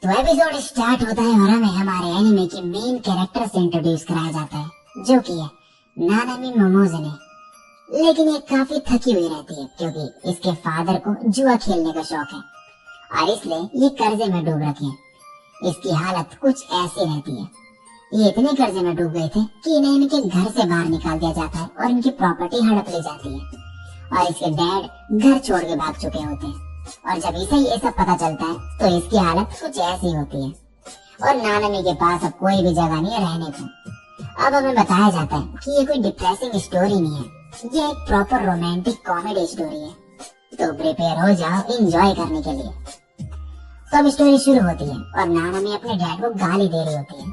तो episode start होता है और हमें हमारे एनिमे की मेन कैरेक्टर से इंट्रोड्यूस कराया जाता है, जो कि है नानामी मोमोज़ुने। लेकिन ये काफी थकी हुई रहती है क्योंकि इसके फादर को जुआ खेलने का शौक है और इसलिए ये कर्जे में डूब रखी है। इसकी हालत कुछ ऐसी रहती है, ये इतने कर्जे में डूब गए थे कि इन्हें इनके घर से बाहर निकाल दिया जाता है और इनकी प्रॉपर्टी हड़प ली जाती है और इसके डैड घर छोड़ के भाग चुके होते हैं। और जब इसे ये सब पता चलता है तो इसकी हालत कुछ ऐसी होती है और नानामी के पास अब कोई भी जगह नहीं है रहने को। अब हमें बताया जाता है कि ये कोई डिप्रेसिंग स्टोरी नहीं है, ये एक प्रॉपर रोमांटिक कॉमेडी स्टोरी है। तो प्रिपेयर हो जाओ एंजॉय करने के लिए। तो अब स्टोरी शुरू होती है और नानामी अपने डैड को गाली दे रही होती है।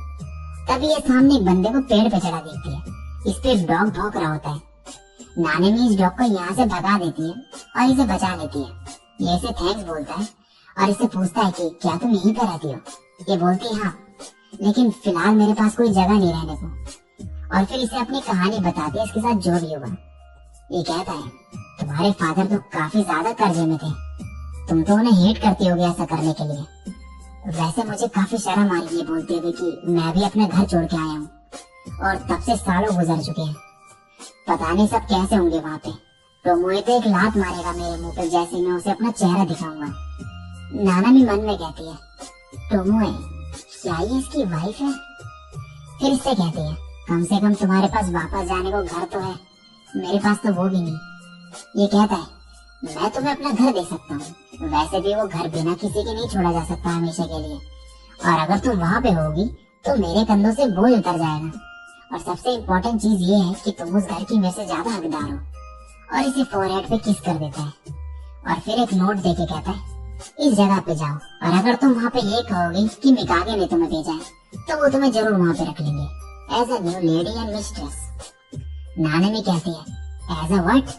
तभी ये सामने एक बंदे को पेड़ पे चढ़ा देखती है। इस पे एक डॉग भौंक रहा होता है। नानामी इस डॉग को यहाँ से भगा देती है और इसे बचा लेती है। ये इसे थैंक्स बोलता है और इससे पूछता है कि क्या तुम यहीं पर रहती हो। ये बोलती है हाँ, लेकिन फिलहाल मेरे पास कोई जगह नहीं रहने को। और फिर इसे अपनी कहानी बताती है इसके साथ जो भी हुआ। ये कहता है तुम्हारे फादर तो काफी ज्यादा कर्जे में थे, तुम तो उन्हें हेट करती होगी ऐसा करने के लिए। वैसे मुझे काफी शर्म आ रही है बोलते हुए कि मैं भी अपने घर छोड़ के आया हूँ और तब से सालों गुजर चुके हैं। पता नहीं सब कैसे होंगे वहाँ पे। तो मुझे तो एक लात मारेगा मेरे मुंह पे जैसे मैं उसे अपना चेहरा दिखाऊंगा। नानामी मन में कहती है टोमोए क्या ये इसकी वाइफ है। फिर इससे कहती है कम से कम तुम्हारे पास वापस जाने को घर तो है, मेरे पास तो वो भी नहीं। ये कहता है मैं तुम्हें अपना घर दे सकता हूँ, वैसे भी वो घर बिना किसी के नहीं छोड़ा जा सकता हमेशा के लिए, और अगर तुम वहाँ पे होगी तो मेरे कंधों से बोझ उतर जाएगा। और सबसे इम्पोर्टेंट चीज ये है कि तुम उस घर की मेरे से ज्यादा हकदार हो। और इसे फोरहेड पे किस कर देता है और फिर एक नोट देके कहता है इस जगह पे जाओ और अगर तुम वहाँ पे ये कहोगे कि मिकागे ने तुम्हें भेजा है तो वो तुम्हें जरूर वहाँ पे रख लेंगे as a new lady and mistress. Nanami कहती है एज अ व्हाट,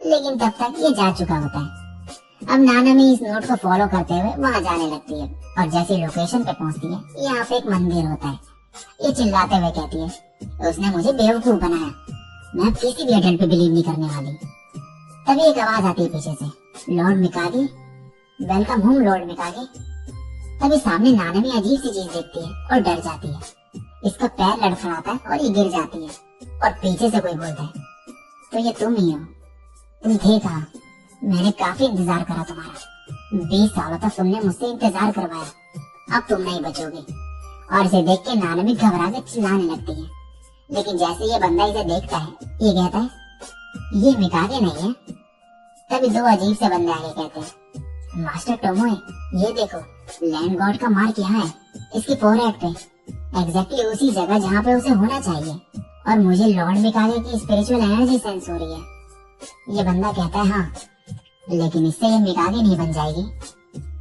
लेकिन तब तक ये जा चुका होता है। अब नानामी इस नोट को फॉलो करते हुए वहाँ जाने लगती है और जैसे लोकेशन पे पहुँचती है यहाँ पे एक मंदिर होता है। ये चिल्लाते हुए कहती है उसने मुझे बेवकूफ बनाया, मैं किसी भी एडल्ट पे बिलीव नहीं करने वाली। तभी एक आवाज आती है पीछे से लॉर्ड मिकागे, वेलकम होम लॉर्ड मिकागे। तभी सामने नानामी अजीब सी चीज देखती है और डर जाती है। इसका पैर लड़खड़ाता है और ये गिर जाती है और पीछे से कोई बोलता है तो ये तुम ही हो, तुम थे कहाँ, मैंने काफी इंतजार करा तुम्हारा, 20 सालों तक तुमने मुझसे इंतजार करवाया, अब तुम नहीं बचोगे। और इसे देख के नानामी घबरा के चिल्लाने लगती है। लेकिन जैसे ये बंदा इसे देखता है ये कहता है ये मिकागे नहीं है। तभी दो अजीब से बंदे आगे कहते हैं मास्टर टोमोए ये देखो लैंड गॉड का मार्क यहाँ है इसकी फोरहेड पे, एग्जैक्टली उसी जगह जहाँ पे उसे होना चाहिए, और मुझे लॉर्ड मिकागे की स्पिरिचुअल एनर्जी सेंस हो रही है। ये बंदा कहता है हाँ, लेकिन इससे ये मिकागे नहीं बन जाएगी।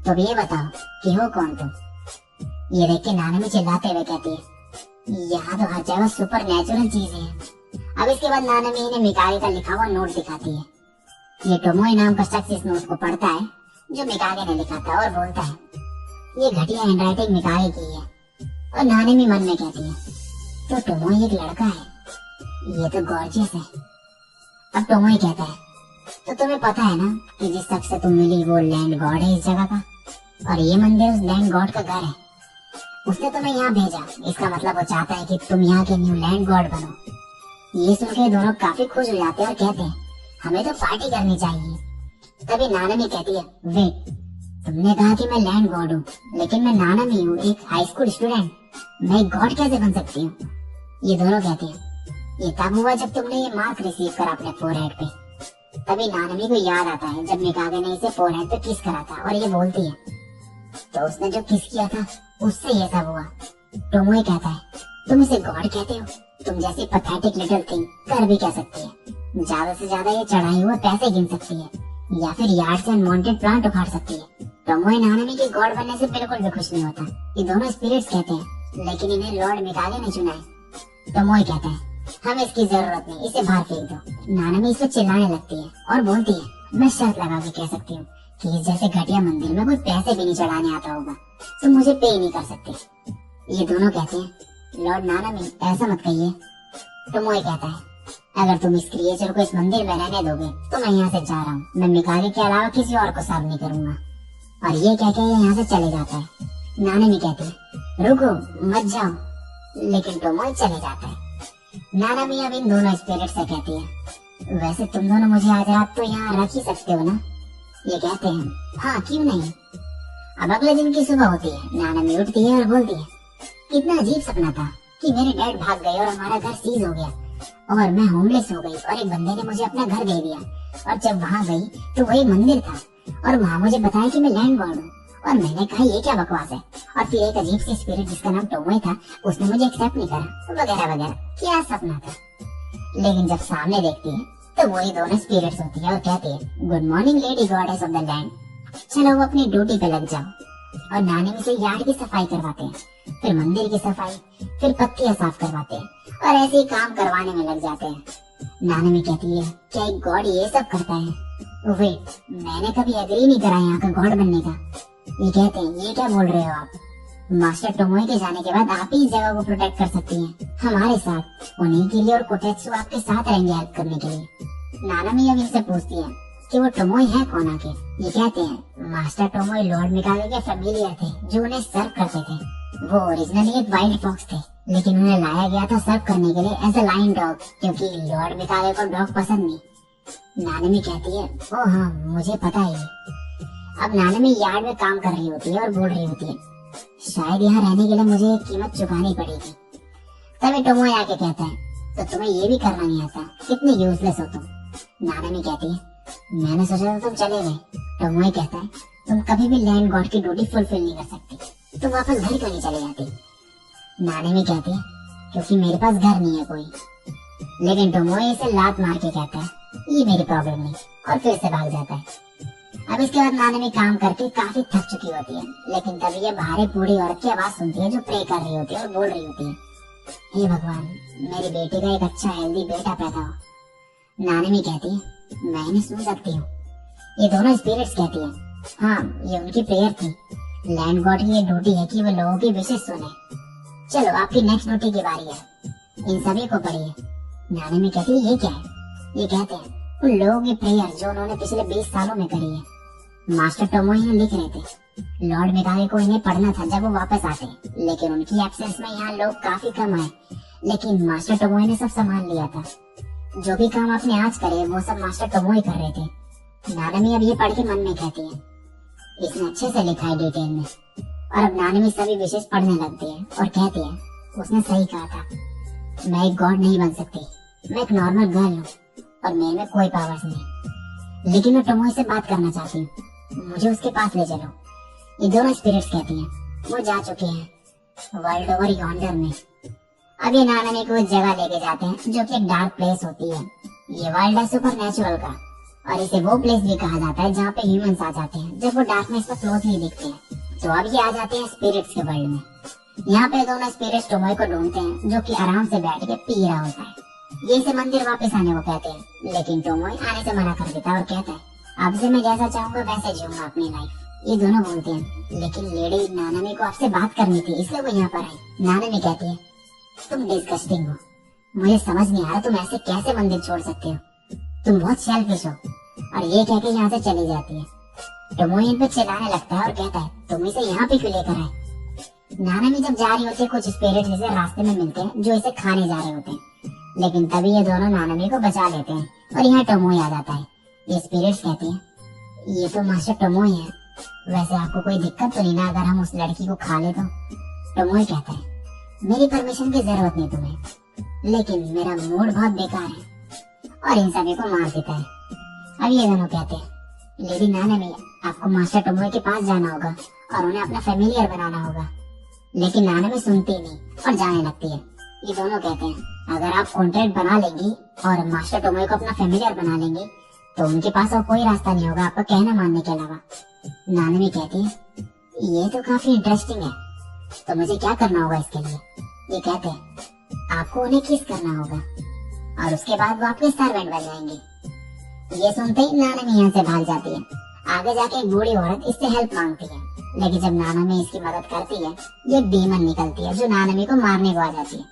तो अब ये बताओ कि हो कौन तुम। ये देख के नानामी चिल्लाते हुए कहती है यहाँ तो हर जगह सुपर नेचुरल चीजें हैं। अब इसके बाद नानामी इन्हें मिकागे का लिखा हुआ नोट दिखाती है। ये टोमोए नाम का शख्स इस नोट को पढ़ता है जो मिकागे ने लिखा था और बोलता है ये घटिया हैंडराइटिंग मिकागे की है। और नानामी मन में कहती है तो टोमोए एक लड़का है, ये तो गॉर्जियस है। अब टोमोए कहता है तो तुम्हें पता है ना कि जिस शख्स से तुम मिली वो लैंड गॉड है इस जगह का, और ये मंदिर उस लैंड गॉड का घर है। उसने तुम्हें यहाँ भेजा, इसका मतलब वो चाहता है कि तुम यहाँ के न्यू लैंड गॉड बनो। ये सुन के दोनों काफी खुश हो जाते हैं और कहते हैं हमें तो पार्टी करनी चाहिए। तभी नानामी कहती है वेट, तुमने कहा कि मैं लैंड गॉड हूँ, लेकिन मैं नानामी हूँ, एक हाई स्कूल स्टूडेंट, मैं एक गॉड कैसे बन सकती हूँ। ये दोनों कहते हैं ये तब हुआ जब तुमने ये मार्क रिसीव करा अपने फोरहेड पे। तभी नानामी को याद आता है जब मिकागे ने इसे फोरहेड पे किस करा था और ये बोलती है तो उसने जो किस किया था उससे ये सब हुआ। टोमोए कहता है तुम इसे गॉड कहते हो, तुम जैसी पैथेटिक लिटिल थिंग कर भी कह सकती है, ज्यादा से ज्यादा ये चढ़ाई हुए पैसे गिन सकती है या फिर यार्ड से अनवांटेड प्लांट उखाड़ सकती है। टोमोए नानामी के गॉड बनने से बिल्कुल भी खुश नहीं होता। ये दोनों स्पिरिट्स कहते हैं लेकिन इन्हें लॉर्ड मिकागे ने चुना है। टोमोए कहता है हमें इसकी जरूरत नहीं, इसे बाहर फेंक दो। नानामी इस पर चिल्लाने लगती है और बोलती है मैं शर्त लगा के कह सकती हूँ कि इस जैसे घटिया मंदिर में कोई पैसे भी नहीं चढ़ाने आता होगा, तो मुझे पे ही नहीं कर सकते। ये दोनों कहते हैं लॉर्ड नानामी ऐसा मत कहिए। टोमोए कहता है अगर तुम इस क्रिएचर को इस मंदिर में रहने दोगे तो मैं यहाँ से जा रहा हूँ, मैं मिकागे के अलावा किसी और को सर्व नहीं करूंगा। और ये कह के यहाँ से चले जाता है। नानामी कहती है रुको मत जाओ, लेकिन टोमोए चले जाता है। नानामी अब इन दोनों स्पिरिट से कहती है वैसे तुम दोनों मुझे आज रात तो यहाँ रख ही सकते हो ना। ये कहते हैं हाँ क्यों नहीं। अब अगले दिन की सुबह होती है, नानामी उठती है और बोलती है कितना अजीब सपना था कि मेरे डैड भाग गए और हमारा घर सीज हो गया और मैं होमलेस हो गई और एक बंदे ने मुझे अपना घर दे दिया। और जब वहाँ गई तो वही मंदिर था और वहाँ मुझे बताया कि मैं लैंड गॉड हूँ। और मैंने कहा ये क्या बकवास है। और फिर एक अजीब सी स्पिरिट जिसका नाम टोमोए था उसने मुझे एक्सेप्ट नहीं करा, वगैरह वगैरह। क्या सपना था। लेकिन जब सामने देखती है तो वही दोनों स्पिरिट्स होती है और कहती है good morning lady goddess of the land, चलो वो अपनी ड्यूटी पे लग जाओ। और नानी से यार्ड की सफाई करवाते हैं, फिर मंदिर की सफाई, फिर पत्तियां साफ करवाते हैं और ऐसे ही काम करवाने में लग जाते हैं। नानी कहती है क्या एक गॉड ये सब करता है। वेट, मैंने कभी एग्री नहीं करा यहाँ का गॉड बनने का। ये कहते हैं ये क्या बोल रहे हो आप, मास्टर टोमोए के जाने के बाद आप ही इस जगह को प्रोटेक्ट कर सकती हैं हमारे साथ। उन्हीं के लिए और कोटेत्सु आपके साथ रहेंगे हेल्प करने के लिए। नानामी अब इनसे पूछती है कि वो टोमोए है कौन आखिर। ये कहते हैं मास्टर टोमोए लॉर्ड मिकागे के फैमिलियर थे जो उन्हें सर्व करते थे। वो ओरिजिनली एक वाइल्ड फॉक्स थे, लेकिन उन्हें लाया गया था सर्व करने के लिए एज अ लाइन डॉग, क्योंकि लॉर्ड मिकागे को डॉग पसंद नहीं। नानामी कहती है ओ हाँ मुझे पता है। अब नानामी यार्ड में काम कर रही होती है और बोल रही होती है शायद यहाँ रहने के लिए मुझे एक कीमत चुकानी पड़ेगी। तभी टोमोए आके कहता है तो तुम्हें ये भी करना नहीं आता, कितने यूजलेस हो तुम। नानामी कहती है मैंने सोचा था तुम चले गए। टोमोए कहता है तुम कभी भी लैंड गॉड की ड्यूटी फुलफिल नहीं कर सकती, तुम वापस घर क्यों नहीं चले जाती। नानामी कहती है क्योंकि मेरे पास घर नहीं है कोई। लेकिन टोमोए इसे लात मार के कहता है ये मेरी प्रॉब्लम नहीं, और फिर से भाग जाता है। अब इसके बाद नानामी काम करके काफी थक चुकी होती है, लेकिन तभी ये भारी बूढ़ी औरत की आवाज सुनती है जो प्रे कर रही होती है और बोल रही होती है हे भगवान मेरी बेटी का एक अच्छा हेल्दी बेटा पैदा हो। नानामी कहती है मैं नहीं सुन सकती हूँ। ये दोनों स्पिरिट्स कहती है हाँ ये उनकी प्रेयर थी, लैंड गॉड की ये ड्यूटी है कि वो लोगों की विशेष सुने। चलो आपकी नेक्स्ट ड्यूटी की बारी है, इन सभी को पढ़िए। नानामी कहती है ये क्या है। ये कहते हैं उन लोगों की प्रेयर जो उन्होंने पिछले 20 सालों में करी है। मास्टर टोमोए लिख रहे थे, लॉर्ड मिकागे को इन्हें पढ़ना था जब वो वापस आते, लेकिन उनकी एब्सेंस में यहाँ लोग काफी कम आए। लेकिन मास्टर टोमोए ने सब संभाल लिया था, जो भी काम आपने आज करे वो सब मास्टर टोमोए कर रहे थे। नानामी अब ये पढ़ के मन में कहती है इसने अच्छे से लिखा है डिटेल में। और अब नानामी सभी विशेष पढ़ने लगती है और कहती है उसने सही कहा था, मैं एक गॉड नहीं बन सकती, मैं एक नॉर्मल गर्ल हूँ और मेरे में कोई पावर्स नहीं, लेकिन मैं टोमोए से बात करना चाहती हूँ, मुझे उसके पास ले चलो। ये दोनों स्पिरिट्स कहती हैं वो जा चुके हैं वर्ल्ड ओवर यॉन्डर में। अब ये नानामी को एक जगह लेके जाते हैं जो कि एक डार्क प्लेस होती है। ये वर्ल्ड है सुपर नेचुरल का, और इसे वो प्लेस भी कहा जाता है जहाँ पे ह्यूमंस आ जाते हैं जब वो डार्कनेस में क्लोजली दिखते हैं। तो अब ये आ जाते हैं स्पिरिट्स के वर्ल्ड में। यहाँ पे दोनों स्पिरिट्स टोमोए को ढूंढते हैं जो कि आराम से बैठ के पी रहा होता है। ये इसे मंदिर वापस आने को कहते हैं, लेकिन टोमोए आने से मना कर देता है और कहता है आपसे मैं जैसा चाहूंगा वैसे जीऊंगा अपनी लाइफ। ये दोनों बोलते हैं लेकिन लेडी नानामी को आपसे बात करनी थी इसलिए वो यहाँ पर आई। नानामी कहती है तुम डिस्गस्टिंग हो, मुझे समझ नहीं आ रहा तुम ऐसे कैसे मंदिर छोड़ सकते हो, तुम बहुत सेल्फिश हो। और ये कहकर यहाँ से चली जाती है। टोमोए इन पे चिल्लाने लगता है और कहता है तुम इसे यहाँ पे क्यों लेकर आए। नानामी जब जा रही होती है कुछ स्पिरिट्स इसे रास्ते में मिलते हैं जो इसे खाने जा रहे होते हैं, लेकिन तभी ये दोनों नानामी को बचा लेते हैं और यहाँ टोमोए आ जाता है। ये स्पिरिट्स कहते हैं ये तो मास्टर टोमोए है, वैसे आपको कोई दिक्कत तो नहीं ना अगर हम उस लड़की को खा ले तो। टोमोए कहता है मेरी परमिशन की जरूरत नहीं तुम्हें, लेकिन मेरा मूड बहुत बेकार है, और इन सभी को मार देता है। अब ये दोनों कहते हैं लेडी नानामी आपको मास्टर टोमोए के पास जाना होगा और उन्हें अपना फैमिलियर बनाना होगा। लेकिन नानामी सुनती नहीं और जाने लगती है। ये दोनों कहते हैं अगर आप कॉन्ट्रैक्ट बना लेंगी और मास्टर टोमोए को अपना फैमिलियर बना लेंगे तो उनके पास और कोई रास्ता नहीं होगा आपका कहना मानने के अलावा। नानामी कहती है ये तो काफी इंटरेस्टिंग है, तो मुझे क्या करना होगा इसके लिए। ये कहते हैं आपको उन्हें किस करना होगा और उसके बाद वो आपके सर्वेंट बन जाएंगे। ये सुनते ही नानामी यहाँ से भाग जाती है। आगे जाके एक बूढ़ी औरत इससे हेल्प मांगती है, लेकिन जब नानामी इसकी मदद करती है ये डीमन निकलती है जो नानामी को मारने को आ जाती है,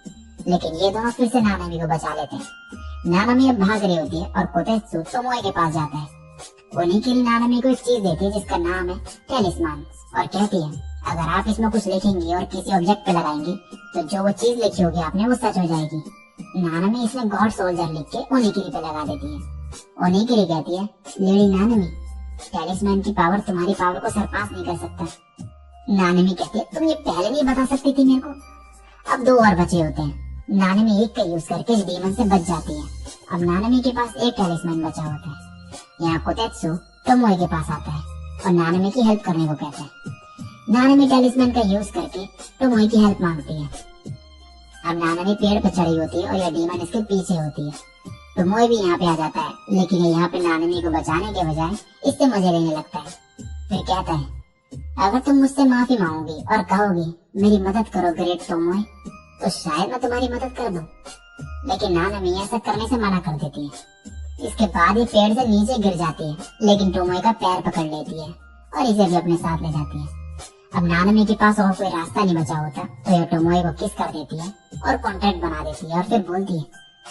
लेकिन ये दोनों फिर से नानामी को बचा लेते हैं। नानामी अब भाग रही होती है और कोटेत्सु टोमोए के पास जाता है। उन्हीं के लिए नानामी को एक चीज देती है जिसका नाम है टेलिस्मान, और कहती है अगर आप इसमें कुछ लिखेंगी और किसी ऑब्जेक्ट पे लगाएंगी तो जो वो चीज लिखी होगी आपने वो सच हो जाएगी। नानमी इसमें गॉड सोल्जर लिख के ओनिगिरी पे लगा देती है। ओनिगिरी कहती है, लेडी नानमी, टैलिस्मैन की पावर तुम्हारी पावर को सरपास नहीं कर सकता। नानमी कहती है, तुम ये पहले नहीं बता सकती थी मेरे को। अब 2 और बचे होते हैं। नानमी एक का यूज करके इस डीमन से बच जाती है। अब नानमी के पास एक टैलिस्मैन बचा होता है। यहाँ कोतेत्सु टोमोए के पास आता है और नानमी की हेल्प करने को कहता है। नानमी टैलिस्मैन का यूज करके टोमोए की हेल्प मांगती है। अब नानमी पेड़ पर चढ़ी होती है और यह डीमन इसके पीछे होती है। टोमोए भी यहाँ पे आ जाता है, लेकिन यहाँ पे नानमी को बचाने के बजाय इससे मजे लेने लगता है। फिर कहता है, अगर तुम मुझसे माफी मांगोगी और कहोगी मेरी मदद करो ग्रेट टोमोए, तो शायद मैं तुम्हारी मदद कर दूं। लेकिन नानमी ऐसा करने से मना कर देती है। इसके बाद ये पेड़ से नीचे गिर जाती है, लेकिन टोमोए का पैर पकड़ लेती है और इसे भी अपने साथ ले जाती है। अब नानमी के पास और कोई रास्ता नहीं बचा होता, तो यह टोमोए को किस कर देती है और कॉन्ट्रैक्ट बना देती है और फिर बोलती है,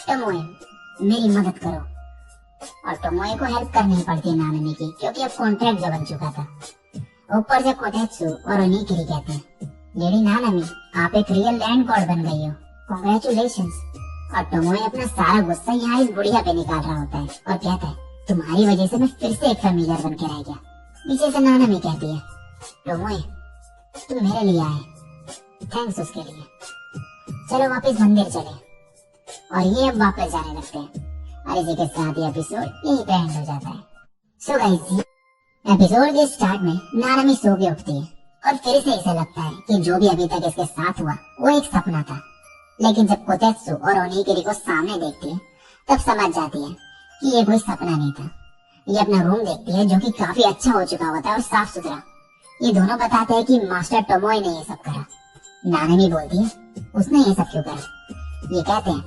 टोमोए मेरी मदद करो। और टोमोए को हेल्प करनी पड़ती है नानमी की, क्योंकि अब कॉन्ट्रैक्ट जो बन चुका था। ऊपर से कोतेत्सु और ओनिगिरी कहते हैं, लेडी नानमी, आप एक रियल लैंड गॉड बन गई हो, कांग्रेचुलेशंस। और टोमोए अपना सारा गुस्सा यहाँ इस बुढ़िया पे निकाल रहा होता है और कहता है, तुम्हारी वजह से मैं फिर से एक फैमिलियर बन के रह गया। पीछे से नानमी कहती है, टोमोए तुम मेरे लिए आए, थैंक्स उसके लिए। चलो वापस मंदिर चले। और ये अब वापस जाने लगते हैं और इसी के साथ ये एपिसोड यहीं पे एंड हो जाता है। सो गाइस, एपिसोड के स्टार्ट में नानमी सो के उठती है और फिर से इसे लगता है कि जो भी अभी तक इसके साथ हुआ वो एक सपना था। लेकिन जब कोतेत्सु और ओनिगिरी को सामने देखती है तब समझ जाती है कि ये कोई सपना नहीं था। ये अपना रूम देखती है जो कि काफी अच्छा हो चुका होता है और साफ सुथरा। ये दोनों बताते हैं कि मास्टर टोमोए ने ये सब करा। नानमी बोलती है, उसने ये सब क्यों करा? ये कहते हैं,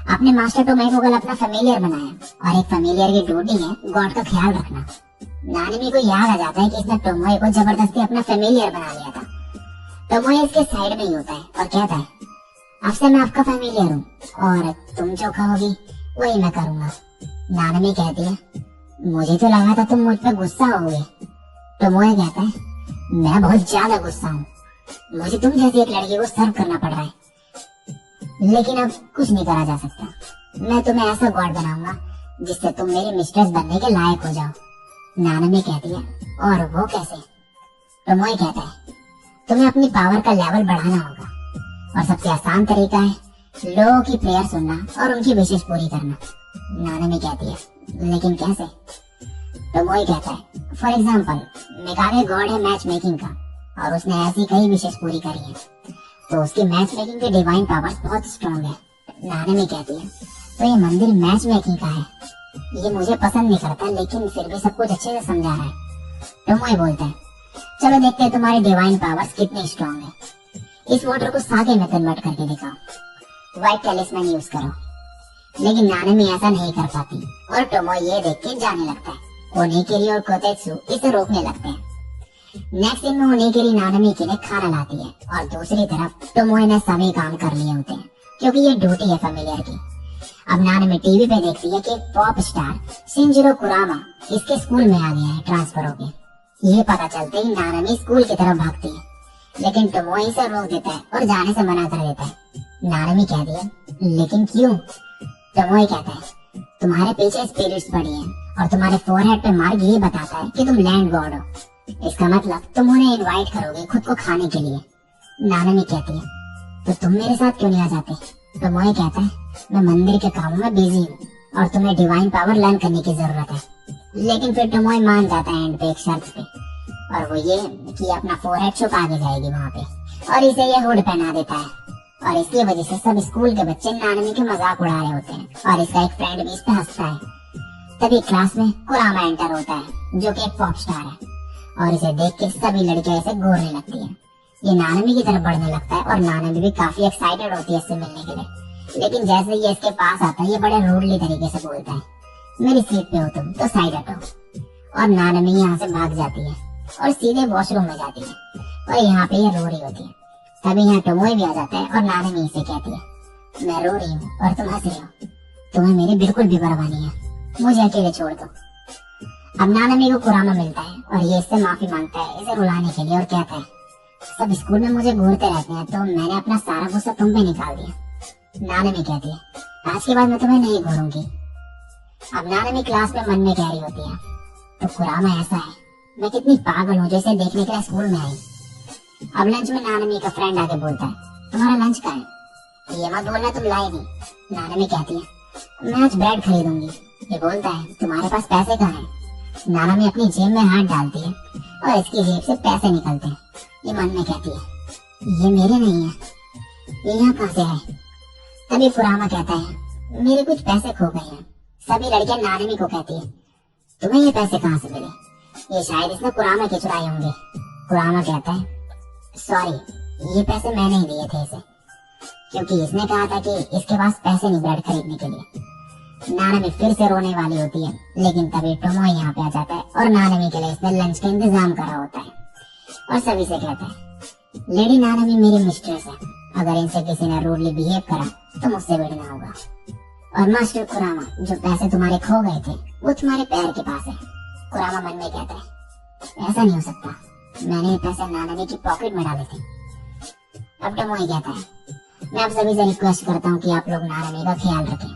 आपने मास्टर टोमोए को कल अपना फैमिलियर बनाया और एक फैमिलियर की ड्यूटी है गॉड का ख्याल रखना। नानमी को याद आ जाता है कि इसने टोमोए को जबरदस्ती अपना फैमिलियर बना लिया था। टोमोए इसके साइड में ही होता है और कहता है, अब से मैं आपका फैमिलियर हूँ और तुम जो कहोगी वही मैं करूँगा। नानमी कहती है, मुझे तो लगा था तुम मुझ पर गुस्सा होगे। टोमोए कहता है, मैं बहुत ज्यादा गुस्सा हूँ, मुझे तुम जैसी एक लड़की को सर्व करना पड़ रहा है, लेकिन अब कुछ नहीं करा जा सकता। मैं तुम्हें ऐसा गॉड बनाऊंगा जिससे तुम मेरी मिस्ट्रेस बनने के लायक हो जाओ। नानमी कहती है, और वो कैसे? टोमोए कहता है, तुम्हें अपनी पावर का लेवल बढ़ाना होगा और सबसे आसान तरीका है लोगों की प्रेयर सुनना और उनकी विशेष पूरी करना। नानमी कहती है, लेकिन कैसे? टोमोए कहता है, फॉर एग्जाम्पल मिकागे गॉड है मैच मेकिंग का और उसने ऐसी कई विशेष पूरी करी है, तो उसकी मैच मेकिंग की डिवाइन पावर्स बहुत स्ट्रॉन्ग है। नानमी कहती है, तो ये मंदिर मैच मेकिंग का है, ये मुझे पसंद नहीं करता, लेकिन फिर भी सब कुछ अच्छे से समझा रहा है। टोमोए बोलता है, चलो देखते हैं तुम्हारी डिवाइन पावर्स कितनी स्ट्रॉन्ग है। इस वाटर को सागे में कन्वर्ट करके दिखाओ, व्हाइट टैलिस्मैन यूज करो। लेकिन नानमी ऐसा नहीं कर पाती और टोमोए ये देख के जाने लगता है। ओनिगिरी और कोतेत्सु इसे रोकने लगते हैं। नेक्स्ट दिन में ओनिगिरी नानमी के लिए खाना लाती है और दूसरी तरफ टोमोए ने सभी काम कर लिए होते हैं, क्योंकि ये ड्यूटी है फैमिलियर की। अब नानमी टीवी पे देखती है कि एक पॉप स्टार शिंजिरो कुरामा इसके स्कूल में आ गया है ट्रांसफर होके। ये पता चलते ही नानमी स्कूल की तरफ भागती है, लेकिन टोमोए इसे रोक देता है और जाने से मना कर देता है। नानमी कहती है, लेकिन क्यों? टोमोए कहता है, तुम्हारे पीछे स्पिरिट्स पड़ी हैं और तुम्हारे फोरहेड पे मार्क ये बताता है कि तुम लैंड गॉड हो। इसका मतलब तुम उन्हें इनवाइट करोगे खुद को खाने के लिए। नानमी कहती है, तो तुम मेरे साथ क्यों नहीं आ जाते? टोमोए कहता है, मैं मंदिर के कामों में बिजी हूँ और तुम्हें डिवाइन पावर लर्न करने की जरूरत है। लेकिन फिर टोमोए मान जाता है एंड पे एक शर्त पे, और वो ये कि अपना फोरहेड छुपा के जाएगी वहाँ पे, और इसे ये हुड पहना देता है। और इसकी वजह से सब स्कूल के बच्चे नानमी के मजाक उड़ा रहे होते हैं और इसका एक फ्रेंड भी इस पे हंसता है। तभी क्लास में कुरामा एंटर होता है जो कि एक पॉप स्टार है और इसे देख के सभी लड़कियां इसे घूरने लगती हैं। ये नानमी की तरफ बढ़ने लगता है और नानमी भी काफी एक्साइटेड होती है इससे मिलने के लिए। लेकिन जैसे ये इसके पास आता है ये बड़े रूडली तरीके से बोलता है, मेरी सीट पे हो तुम तो साइड हटो। और नानमी यहाँ से भाग जाती है और सीधे वॉशरूम में जाती है और यहाँ पे ये रो रही होती है। तभी यहाँ टोमोए भी आ जाता है और नानमी इसे कहती है, मैं रो रही हूँ और तुम हंस रहे हो, तुम्हें मेरी बिल्कुल भी परवाह नहीं है, मुझे अकेले छोड़ दो। अब नानमी को कुरामा मिलता है और ये इससे माफी मांगता है इसे रुलाने के लिए और कहता है, सब स्कूल में मुझे घूरते रहते हैं, तो मैंने अपना सारा गुस्सा तुम पे निकाल दिया। नानमी कहती है आज के बाद मैं तुम्हें नहीं घूरूंगी। अब नानमी क्लास में मन में कह रही होती है तो कुरामा ऐसा है, मैं कितनी पागल हूँ जो इसे देखने के लिए स्कूल में आई। अब लंच में नानमी का फ्रेंड आके बोलता है तुम्हारा लंच कहाँ है? ये मत बोलना तुम लाए नहीं। नानमी कहती है मैं आज ब्रेड खरीदूंगी। ये बोलता है तुम्हारे पास पैसे कहाँ हैं? नानमी अपनी जेब में हाथ डालती है और इसकी जेब से पैसे निकलते हैं। ये मन में कहती है ये मेरे नहीं है, ये यहाँ कहाँ से आए? तभी कुरामा कहता है मेरे कुछ पैसे खो गए हैं। सभी लड़कियां नानमी को कहती है तुम्हें ये पैसे कहाँ से मिले? ये शायद इसने कुरामा के चुराए होंगे। कुरामा कहता है सॉरी, ये पैसे मैंने ही दिए थे इसे, क्योंकि इसने कहा था कि इसके पास पैसे नहीं ब्रेड खरीदने के लिए। नानमी फिर से रोने वाली होती है, लेकिन तभी टोमोई यहाँ पे आ जाता है और नानमी के लिए इसने लंच का इंतजाम करा होता है और सभी से कहता है लेडी नानमी मेरी मिस्ट्रेस है, अगर इनसे किसी ने रूडली बिहेव करा तो मुझसे भिड़ना होगा। और मास्टर कुरामा जो पैसे तुम्हारे खो गए थे वो तुम्हारे पैर के पास है। कुरामा मन में कहता है ऐसा नहीं हो सकता, मैंने ये पैसे नानमी की पॉकेट में डाले थे। अब टोमोई कहता है मैं आप सभी से रिक्वेस्ट करता हूँ कि आप लोग नानमी का ख्याल रखें।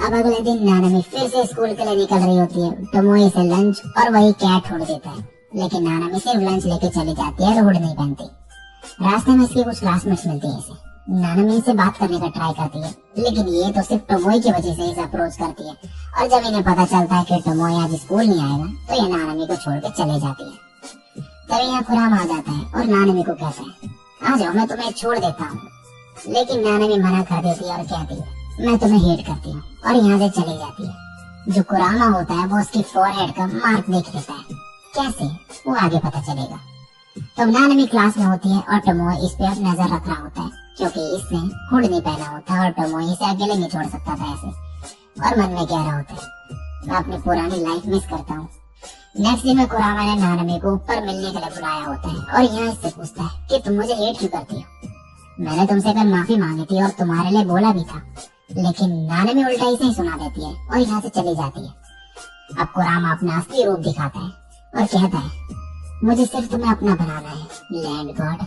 अब अगले दिन नानमी फिर से स्कूल के लिए निकल रही होती है। टोमोई से लंच और वही कैट छोड़ देता है, लेकिन नानमी सिर्फ लंच लेके चली जाती है, रोड नहीं पहनती। रास्ते में इसकी कुछ क्लासमेट्स मिलती है इसे। नानमी से बात करने का ट्राई करती है, लेकिन ये तो सिर्फ टोमोई की वजह से इसे अप्रोच करती है। और जब इन्हें पता चलता है कि टोमोई आज स्कूल नहीं आएगा तो ये नानमी को छोड़ के चले जाती है। तभी यहाँ कुरामा आ जाता है और नानमी को कहता है आ जाओ मैं तुम्हें छोड़ देता हूँ। लेकिन नानमी मना कर देती है और कहती है मैं तुम्हें हेट करती हूँ और यहाँ से चली जाती है। जो कुरामा होता है वो उसकी फोरहेड का मार्क देख लेता है। कैसे वो आगे पता चलेगा। तो नानमी क्लास में होती है और टोमोई इस पे अब नजर रख रहा होता है, क्योंकि इसने हुड नहीं पहना होता और टोमोई इसे अकेले नहीं छोड़ सकता था ऐसे। और मन में कह रहा होता है मैं अपनी पुरानी लाइफ मिस करता हूँ। नेक्स्ट दिन में कुरामा ने नानमी को ऊपर मिलने के लिए बुलाया होता है और यहाँ इससे पूछता है कि तुम मुझे हेट क्यों करती हो? मैंने तुमसे कल माफी मांगी थी और तुम्हारे लिए बोला भी था, लेकिन नानमी उल्टा इसे ही सुना देती है और यहाँ से चली जाती है। अब कुरामा अपना असली रूप दिखाता है और कहता है मुझे सिर्फ तुम्हें अपना बनाना है, लैंड गॉड।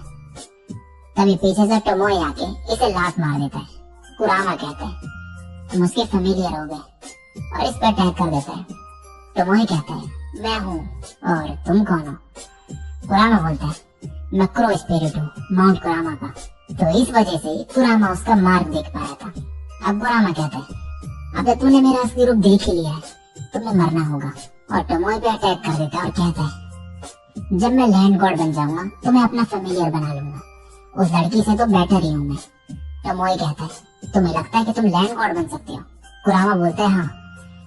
तभी पीछे से टोमोई आके इसे लात मार देता है। कुरामा कहता है तुम उसके फेमिलियर हो गए और इस पर अटैक कर देता है। टोमोई कहता है मैं हूँ और तुम कौन हो? कुरामा बोलता है मैं क्रो स्पिरिट हूँ, माउंट कुरामा का। तो इस वजह से कुरामा उसका मार्ग देख पाया था। अब कुरामा कहता है अब तूने मेरा असली रूप देख ही लिया है, तुम्हें मरना होगा। और टोमोई पे अटैक कर देता है और कहता है जब मैं लैंड गॉड बन जाऊंगा तो मैं अपना फेमिलियर बना लूंगा, उस लड़की से तो बेटर ही हूँ मैं। टोमोई कहता है तुम्हें लगता है कि तुम लैंड गॉड बन सकते हो? कुरामा बोलता है हाँ,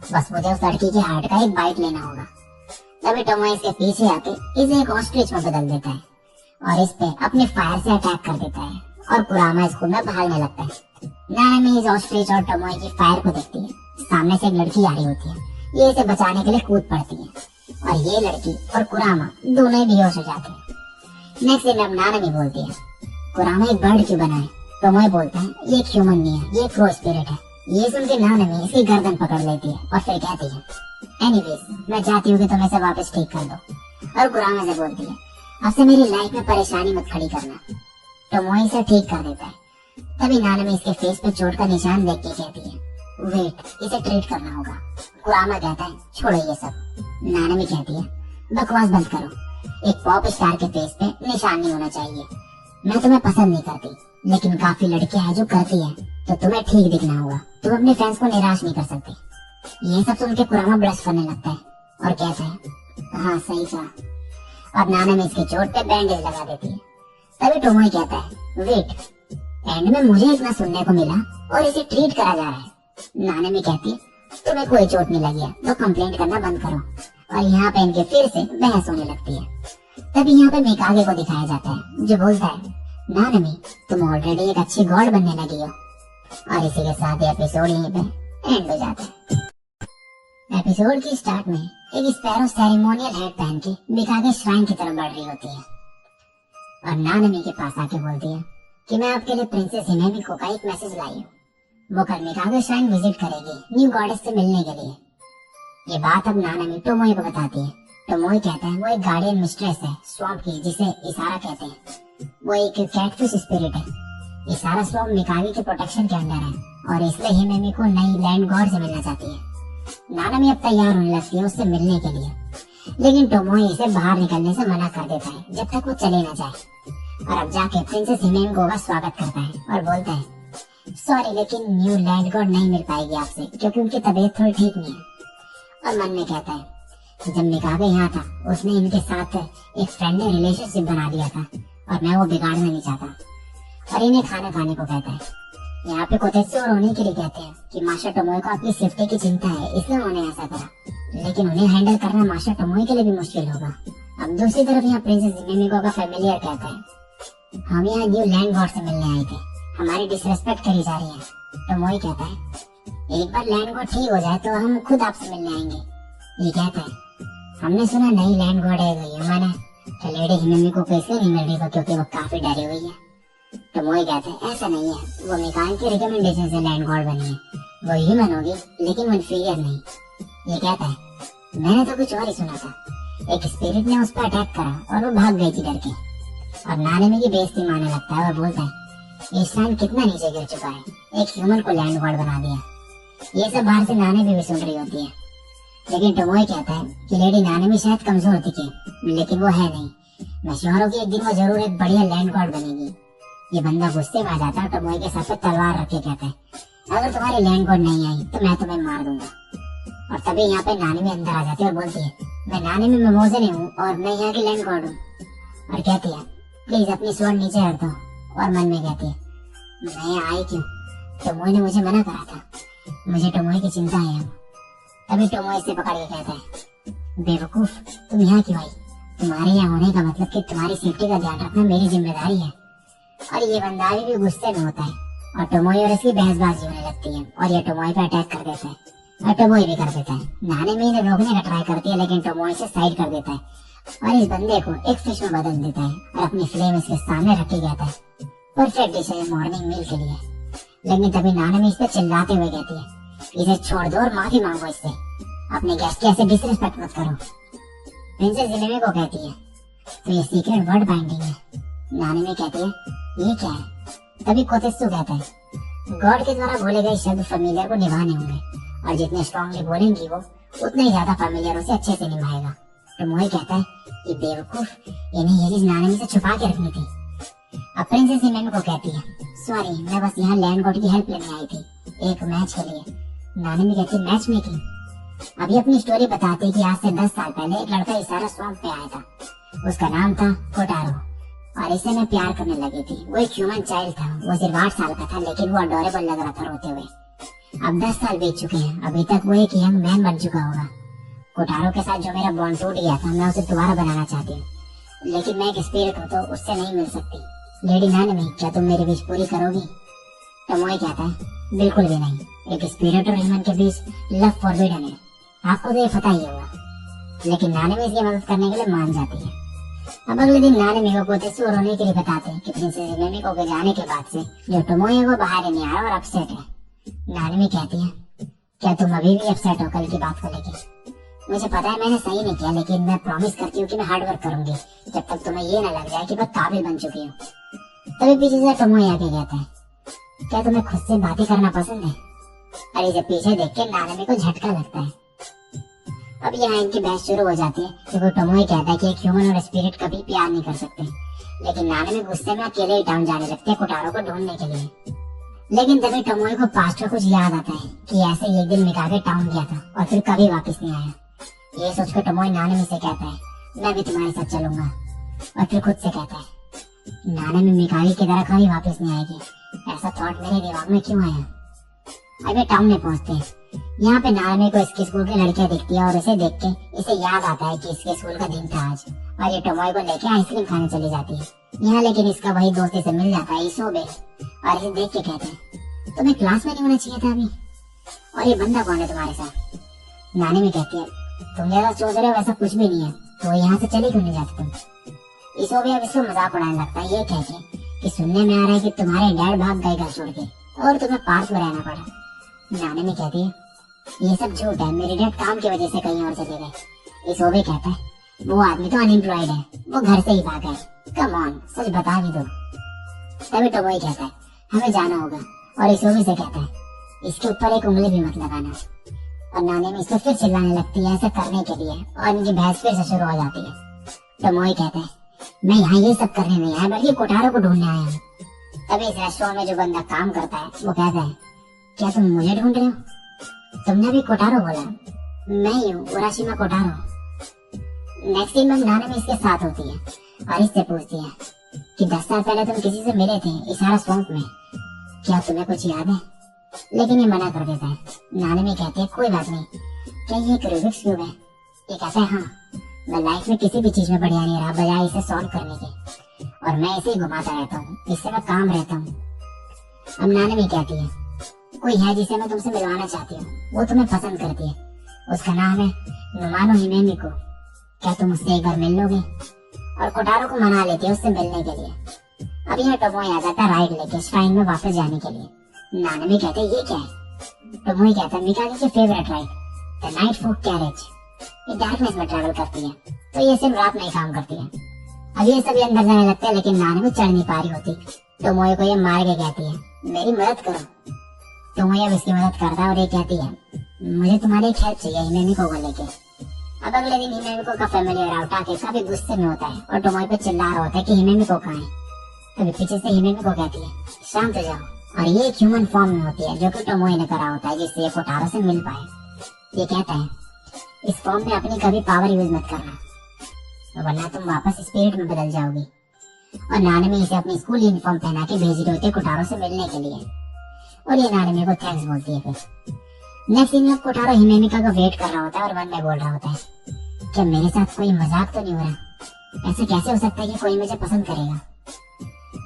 बस मुझे उस लड़की के हार्ट का एक बाइट लेना होगा। तभी टोमोई इसके पीछे आके इसे एक ऑस्ट्रिच में बदल देता है और इस पे अपने फायर से अटैक कर देता है और कुरामा स्कूल में भागने लगता है। नानमी इस ऑस्ट्रिच और टोमोई की फायर को देखती है। सामने से एक लड़की आ रही होती है, ये इसे बचाने के लिए कूद पड़ती है और ये लड़की और कुरामा दोनों ही बेहोश हो जाते हैं। नेक्स्ट दिन अब नानमी बोलती है कुरामा एक बर्ड क्यों बना है? टोमोई बोलता है ये एक ह्यूमन नहीं है, ये एक क्रो स्पिरिट है। ये सुन के नानमी इसकी गर्दन पकड़ लेती है और फिर कहती है एनीवेज मैं चाहती हूँ कि तुम इसे वापस ठीक कर दो। और कुरामा से बोलती है अब से मेरी लाइफ में परेशानी मत खड़ी करना। टोमोई इसे ठीक कर देता है। तभी नानमी इसके फेस पे चोट का निशान देख के कहती है वेट, इसे ट्रीट करना होगा। कुरामा कहता है छोड़ो ये सब। नानमी कहती है बकवास बंद करो, एक पॉप स्टार के फेस पे निशान नहीं होना चाहिए। मैं तुम्हें पसंद नहीं करती, लेकिन काफी लड़कियां हैं जो करती हैं, तो तुम्हें ठीक दिखना होगा। तुम अपने फैंस को निराश नहीं कर सकती। ये सब सुन के कुरामा ब्लश करने लगता है और कहता है हाँ सही कहा। अब नानमी इसकी चोट पे बैंडेज लगा देती है। तभी टोमोई कहता है वेट, एंड में मुझे इतना सुनने को मिला और इसे ट्रीट करा जा रहा है। नानमी कहती है तुम्हें कोई चोट नहीं लगी है तो कंप्लेंट करना बंद करो। और यहाँ पे इनके फिर से बहस होने लगती है। तभी यहाँ पे मिकागे को दिखाया जाता है जो बोलता है नानमी तुम ऑलरेडी एक अच्छी गॉड बनने लगी हो। और इसी के साथ एपिसोड यहीं पे एंड हो जाता है। एपिसोड की स्टार्ट में एक स्पैरो सेरेमोनियल हेड पहन के मिकागे श्राइन की तरफ बढ़ रही होती है और नानमी के पास आके बोलती है कि मैं आपके लिए प्रिंसेस हिमेमी को का एक मैसेज लाई हूँ। वो कल मिकागे श्राइन विजिट करेगी न्यू गॉडेस से मिलने के लिए। ये बात अब नानमी टोमोई को बताती है टोमोई कहता है वो एक गार्डियन मिस्ट्रेस है स्वॉम्प की, जिसे इसारा कहते हैं। वो एक कैटफिश स्पिरिट है। इसारा स्वॉम्प मिकामी के प्रोटेक्शन के अंडर है और इसलिए हिमेमी को नई लैंड गॉड से मिलना चाहती है। नानामी अब तैयार होने लगती है उससे मिलने के लिए, लेकिन टोमोई इसे बाहर निकलने से मना कर देता है जब तक वो चले न जाए। और अब जाके प्रिंसेस हिमेंगो का स्वागत करता है और बोलता है सॉरी लेकिन न्यू लैंड गॉड नहीं मिल पाएगी आपसे, क्योंकि उनकी तबीयत थोड़ी ठीक नहीं है। और मन में कहता है जब मिकागे यहाँ था उसने इनके साथ एक फ्रेंडली रिलेशनशिप बना दिया था और मैं वो बिगाड़ना नहीं चाहता। और इन्हें खाना खाने को कहता है। यहाँ पे कोतेत्सु और रोने के लिए कहते हैं कि मास्टर टोमोई को अपनी सेफ्टी की चिंता है इसलिए उन्होंने ऐसा करा, लेकिन उन्हें हैंडल करना मास्टर टोमोई के लिए भी मुश्किल होगा। अब दूसरी तरफ यहाँ प्रिंसेस हिमेमिको का फैमिलियर कहता है हम यहाँ न्यू लैंड गॉड से मिलने आए थे, हमारी डिसरेस्पेक्ट करी जा रही है। टोमोई कहता है एक बार लैंड गॉड ठीक हो जाए तो हम खुद आपसे मिलने आएंगे। ये कहता है हमने सुना नई लैंड गॉड है ह्यूमन है, तो लेडी हिमेमिको को इसलिए नहीं मिल रही था क्योंकि वो काफी डरी हुई है। तो मोई कहते हैं ऐसा नहीं है, वो मिकान के रिकमेंडेशन से लैंड गॉड बनी है, वो ह्यूमन होगी लेकिन वो इन्फीरियर नहीं। ये कहता है मैंने तो कुछ और ही सुना था, एक स्पिरिट ने उस पर अटैक करा और वो भाग गई थी डर के। और नानेमी की बेइज्जती मारने लगता है और बोलता है ईशान कितना नीचे गिर चुका है, एक ह्यूमन को लैंड गॉड बना दिया। ये सब बाहर से नानेमी भी सुन रही होती है, लेकिन टोमोई कहता है कि लेडी नानेमी शायद कमजोर दिखे लेकिन वो है नहीं, मैं श्योर हूँ कि एक दिन वो जरूर एक बढ़िया लैंड गॉड बनेगी। ये बंदा गुस्से में आ जाता है और टोमोई के सर पे तलवार रख के कहता है अगर तुम्हारी लैंड गॉड नहीं आई तो मैं तुम्हें मार दूंगा। और तभी यहाँ पे नानेमी अंदर आ जाती है और बोलती है मैं नानेमी मोमोज़ने हूँ और मैं यहाँ की लैंड गॉड हूँ। और कहती है प्लीज अपनी स्वर्ण नीचे रख दो। और मन में कहती है मैं यहाँ आई क्यों, टोमोई ने मुझे मना करा था, मुझे टोमोई की चिंता है। तभी टोमोई से पकड़ के कहता है बेवकूफ तुम यहाँ क्यों आई, तुम्हारे यहाँ होने का मतलब कि तुम्हारी सेफ्टी का ध्यान रखना मेरी जिम्मेदारी है। और ये बंदा भी गुस्से में होता है और टोमोई और इसकी बहसबाजी होने लगती है और ये टोमोई पे अटैक कर देता है और टोमोई भी कर देता है। नानेमी इन्हें रोकने का ट्राई करती है लेकिन टोमोई से साइड कर देता है और इस बंदे को एक फिश में बदल देता है और अपनी फ्लेम इसके सामने रखी जाता है। परफेक्ट डिश है मॉर्निंग मील के लिए। लेकिन तभी नानेमी इस पे चिल्लाते हुए कहती है इसे छोड़ दो और माफी मांगो इससे, अपने गेस्ट की ऐसे डिसरिस्पेक्ट मत करो। प्रिंसेस हिमेमी को कहती है तो ये सीक्रेट वर्ड बाइंडिंग है। नानेमी कहती है ये क्या है। तभी कोतेत्सु कहता है गॉड के द्वारा बोले गए शब्द फैमिलियर को निभाने होंगे और जितने स्ट्रांगली बोलेंगी वो उतने ही ज्यादा फैमिलियर उसे अच्छे से निभाएगा। तो मोई कहता है ये बेवकूफ, इन्हें ये चीज नानेमी से छुपा के रखनी थी। अब प्रिंसेस हिमेमी को कहती है सॉरी मैं बस यहाँ लैंड गॉड की हेल्प लेने आई थी एक मैच के लिए। नानेमी कहती है मैच मेकिंग। अभी अपनी स्टोरी बताते हैं कि आज से 10 साल पहले एक लड़का इसारा स्वॉम्प पे आया था, उसका नाम था कोटारो और इसे मैं प्यार करने लगी थी। वो एक ह्यूमन चाइल्ड था, वो सिर्फ 8 साल का था लेकिन वो अडोरेबल लग रहा था रोते हुए। अब 10 साल बीत चुके हैं, अभी तक वो एक यंग मैन बन चुका होगा। कोटारो के साथ जो मेरा बॉन्ड टूट गया था मैं उसे दोबारा बनाना चाहती हूँ, लेकिन मैं एक स्पिरिट हूँ तो उससे नहीं मिल सकती। लेडी नानेमी क्या तुम मेरी विश पूरी करोगी। टोमोई कहता है बिल्कुल भी नहीं, एक स्पिरिट और ह्यूमन के बीच लव फॉरबिडन है, आपको तो ये पता ही होगा। लेकिन नानेमी इसकी मदद करने के लिए मान जाती है। अब अगले दिन नानेमी को कोतेत्सु रोने के लिए बताते हैं कि प्रिंसेस हिमेमिको के जाने के बाद से जो टोमोई है वो बाहर नहीं आ रहा और अपसेट है। नानेमी कहती है क्या तुम अभी भी अपसेट हो कल की बात को लेकर। मुझे पता है मैंने सही नहीं किया, लेकिन मैं प्रॉमिस करती हूँ कि मैं हार्ड वर्क करूंगी जब तक तुम्हें ये न लग जाए कि मैं काबिल बन चुकी हूँ। तभी पीछे से टोमोई आके कहता है क्या तुम्हें खुद से बातें करना पसंद है। अरे जब पीछे देख के नानेमी को झटका लगता है। अब यहाँ इनकी बहस शुरू हो जाती है क्योंकि टोमोई कहता है कि एक ह्यूमन और स्पिरिट कभी प्यार नहीं कर सकते, लेकिन नानेमी गुस्से में अकेले ही टाउन जाने लगते हैं कोटारो को ढूंढने के लिए। लेकिन तभी टोमोई को पास्ट का कुछ याद आता है कि ऐसे ही एक दिन मिकागे टाउन गया था और फिर कभी वापस नहीं आया। ये सोचकर टोमोई नानेमी से कहता है मैं भी तुम्हारे साथ चलूंगा, और फिर खुद से कहता है नानेमी मिकागे की तरह कभी वापस नहीं आएगी। ऐसा थॉट मेरे दिमाग में क्यों आया। अभी टाउन में पहुंचते हैं। यहाँ पे नानेमी को इसके स्कूल की लड़कियां दिखती है और उसे देख के इसे याद आता है कि इसके स्कूल का दिन था आज, और ये टोमोई को लेके आइसक्रीम खाने चली जाती है। यहाँ लेकिन इसका वही दोस्त इसे मिल जाता है इसोबे, और इसे देख के कहते हैं तुम्हें क्लास में नहीं होना चाहिए था अभी, और ये बंदा कौन है तुम्हारे साथ। नानेमी कहती है तुम जैसा सोच रहे हो वैसा कुछ भी नहीं है, तो यहाँ से चली क्यों नहीं जाती तुम। इसोबे अब इसको मजाक उड़ाने लगता है ये कह के कि सुनने में आ रहा है कि तुम्हारे डैड भाग गए घर छोड़ के और तुम्हें पार्क में रहना पड़ा। नानेमी कहती है ये सब झूठ है, मेरे डैड काम की वजह से कहीं और चले गए। इसोबे कहता है वो आदमी तो अनएम्प्लॉयड है, वो घर से ही भागा है। कम ऑन, सच बता भी दो। तभी टोमोई कहता है हमें जाना होगा, और इसोबी से कहता है इसके ऊपर एक उंगली भी मत लगाना। और नानेमी इसको फिर चिल्लाने लगती है ऐसा करने के लिए, और इनकी बहस फिर से शुरू हो जाती है। टोमोई कहता है मैं यहाँ ये सब करने नहीं आया, बल्कि कोटारो को ढूंढने आया हूँ। तभी इस रेस्टोरेंट में जो बंदा काम करता है वो कहता है क्या तुम मुझे ढूंढ रहे हो? तुमने भी कोटारो बोला। मैं ही हूँ, उराशिमा कोटारो। नेक्स्ट दिन में नानेमी इसके साथ होती है और इससे पूछती है कि 10 साल पहले तुम किसी से मिले थे इशारा स्वैम्प में, क्या तुम्हें कुछ याद है? लेकिन ये मना कर देता है। नानेमी कहती है कोई बात नहीं, क्या ये एक रूबिक्स क्यूब है? ये कहता है हाँ, मैं लाइफ में किसी भी चीज में बढ़िया नहीं रहा बजाय इसे सॉल्व करने के, और मैं इसे ही घुमाता रहता हूँ, इससे मैं काम रहता हूँ। अब नानेमी कहती है कोई है जिसे मैं तुमसे मिलवाना चाहती हूँ, वो तुम्हें पसंद करती है, उसका नाम है नुमानो हिमेमिको। क्या तुम उससे एक बार मिल लोगे? और कोटारो को मना लेती है उससे मिलने के लिए। अब यहाँ टोमोई आ जाता है राइड लेके श्राइन में वापस जाने के लिए। नानेमी कहते ये क्या है? टोमोई कहता है मिकागी की favourite ride, the night folk carriage. ये डार्कनेस में ट्रेवल करती है, तो ये सिर्फ रात में ही काम करती है। अब ये सभी अंदर जाने लगते हैं, लेकिन नानेमी चढ़ नहीं पा रही होती। टोमोई को ये मार के कहती है मेरी मदद करो। टोमोई अब इसकी मदद करता है और ये कहती है मुझे तुम्हारी एक हेल्प चाहिए हिमेमिको को लेके। अब अगले दिन हिमेमिको का फैमिली राउट आके काफी गुस्से में होता है और टोमोई पे चिल्ला रहा होता है कि हिमेमिको कहाँ है। तभी पीछे से हिमेमिको कहती है शांत हो जाओ, और ये एक ह्यूमन फॉर्म में होती है जो कि टोमोई ने करा होता है जिससे ये कोटारो से मिल पाए। ये कहता है इस फॉर्म में अपनी कभी पावर यूज मत करना, वरना तुम वापस स्पिरिट में बदल जाओगी। और नानेमी इसे अपनी स्कूल यूनिफॉर्म पहना के भेज रही होती है कोटारो से मिलने के लिए, और ये नानेमी को थैंक्स बोलती है। फिर नेक्स्ट सीन में कोटारो हिमेमिका का वेट कर रहा होता है और मन में बोल रहा होता है क्या मेरे साथ कोई मजाक तो नहीं हो रहा? ऐसे कैसे हो सकता है कि कोई मुझे पसंद करेगा?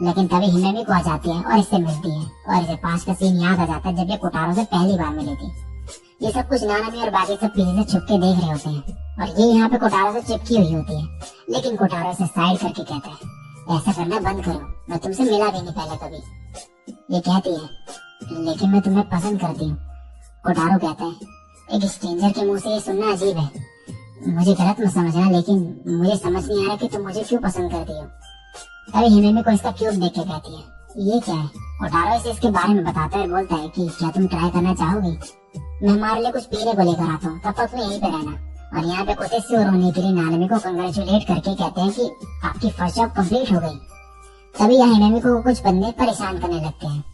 लेकिन तभी हिमेमिको आ जाती है और इससे मिलती है, और इसे पास का सीन याद आ जाता है जब ये कोटारो से पहली बार मिली थी। ये सब कुछ नानामी और बाकी सब पीछे से छुप के देख रहे होते हैं, और ये यहाँ पे कोटारो से चिपकी हुई होती है। लेकिन कोटारो से साइड करके कहता है ऐसा करना बंद करो, मैं तुमसे मिला भी नहीं पहले कभी। ये कहती है लेकिन मैं तुम्हें पसंद करती हूँ। कोटारो कहता है एक स्ट्रेंजर के मुंह से ये सुनना अजीब है, मुझे गलत मत समझना, लेकिन मुझे समझ नहीं आ रहा कि तुम मुझे क्यों पसंद करती हो। तभी हिमेमिको इसका क्यूब देख के कहती है ये क्या है? कोटारो इसे इसके बारे में बताता है, बोलता है कि क्या तुम ट्राई करना चाहोगी? मैं हमारे लिए कुछ पीने को लेकर आता हूँ, तब तक तुम्हें यहीं पे रहना। और यहाँ पे कुछ श्योर होने के लिए नानेमी को कंग्रेचुलेट करके कहते हैं कि आपकी फर्स्ट जॉब कंप्लीट हो गई। तभी यहाँ हिमेमिको को कुछ बंदे परेशान करने लगते हैं।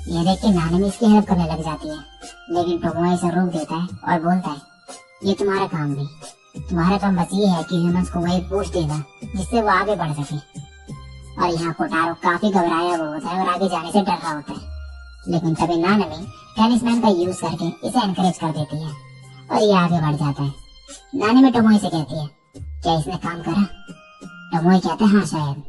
ये देख के नानेमी इसकी हेल्प करने लग जाती है, लेकिन टोमोई इसे रोक देता है और बोलता है ये तुम्हारा काम नहीं, तुम्हारा काम बस ये है कि ह्यूमंस को वही बूस्ट देना जिससे वो आगे बढ़ सके। और यहाँ कोटारो काफी घबराया हुआ होता है और आगे जाने से डर रहा होता है, लेकिन तभी नानेमी टेनिसमैन का यूज करके इसे एनकरेज कर देती है और ये आगे बढ़ जाता है। नानेमी टोमोई से कहती है क्या इसने काम करा? टोमोई कहते हैं हाँ शायद,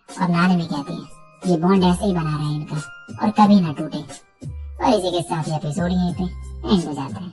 और नानेमी कहती है ये बॉन्ड ऐसे ही बना रहे इनका और कभी ना टूटे। और इसी के साथ ये एपिसोड यहीं पे एंड हो जाता है।